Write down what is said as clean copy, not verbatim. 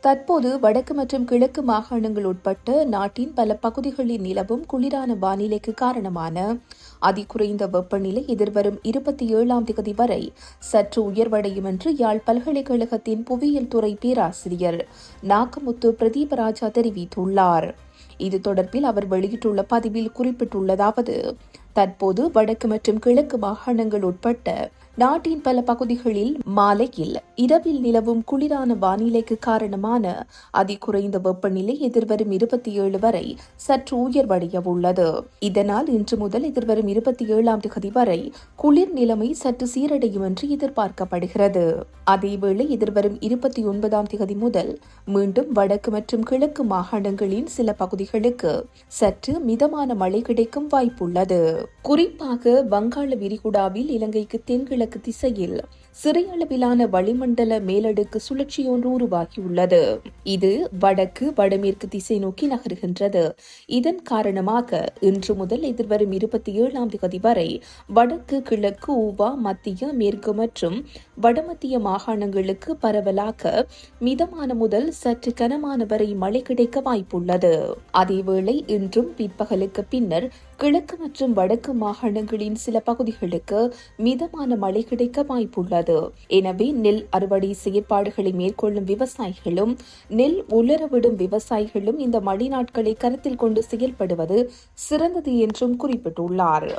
தற்போது வடக்கு மற்றும் கிழக்கு மாகாணங்கள் உட்பட்ட நாட்டின் பல பகுதிகளில் நிலவும் குளிரான வானிலைக்கு காரணமான அதிகுறைந்த வெப்பநிலை எதிர்வரும் 27ஆம் தேதி வரை சற்று உயர்வடையும் என்று யாழ் பல்கலைக்கழகத்தின் புவியியல் துறை பேராசிரியர் நாகமுத்து பிரதீபராஜா தெரிவித்துள்ளார். இது தொடர்பில் அவர் வெளியிட்டுள்ள பதிவில் குறிப்பிட்டுள்ளதாவது, தற்போது வடக்கு மற்றும் கிழக்கு மாகாணங்கள் உட்பட்ட நாட்டின் பல பகுதிகளில் மாலையில் இரவில் நிலவும் குளிரான வானிலைக்கு காரணமான அதிகுறைந்த வெப்பநிலை எதிர்வரும் 27 வரை சற்று உயர்வடைய உள்ளது. இதனால் இன்று முதல் எதிர்வரும் 27ஆம் தேதி வரை குளிர் நிலைமை சற்று சீரடையும் என்று எதிர்பார்க்கப்படுகிறது. அதேவேளை எதிர்வரும் 29ஆம் தேதி முதல் மீண்டும் வடக்கு மற்றும் கிழக்கு மாகாணங்களின் சில பகுதிகளுக்கு சற்று மிதமான மழை கிடைக்கும் வாய்ப்புள்ளது. குறிப்பாக வங்காள விரிகுடாவில் இலங்கைக்கு தென்கிழக்கு திசையில் சிறிய அளவிலான வளிமண்டல மேலடுக்கு சுழற்சி ஒன்று உருவாகியுள்ளது. இது வடக்கு வடமேற்கு திசை நோக்கி நகர்கின்றது. இதன் காரணமாக இன்று முதல் எதிர்வரும் 27ஆம் தேதி வரை வடக்கு கிழக்கு ஊவா மத்திய மேற்கு மற்றும் வடமத்திய மாகாணங்களுக்கு பரவலாக மிதமான முதல் சற்று கனமான வரை மழை கிடைக்க வாய்ப்புள்ளது. அதேவேளை இன்றும் பிற்பகலுக்கு பின்னர் கிழக்கு மற்றும் வடக்கு மாகாணங்களின் சில பகுதிகளுக்கு மிதமான மழை கிடைக்க வாய்ப்புள்ளது. எனவே நெல் அறுவடை செயற்பாடுகளை மேற்கொள்ளும் விவசாயிகளும் நெல் உலரவிடும் விவசாயிகளும் இந்த மழை நாட்களை கருத்தில் கொண்டு செயல்படுவது சிறந்தது என்றும் குறிப்பிட்டுள்ளார்.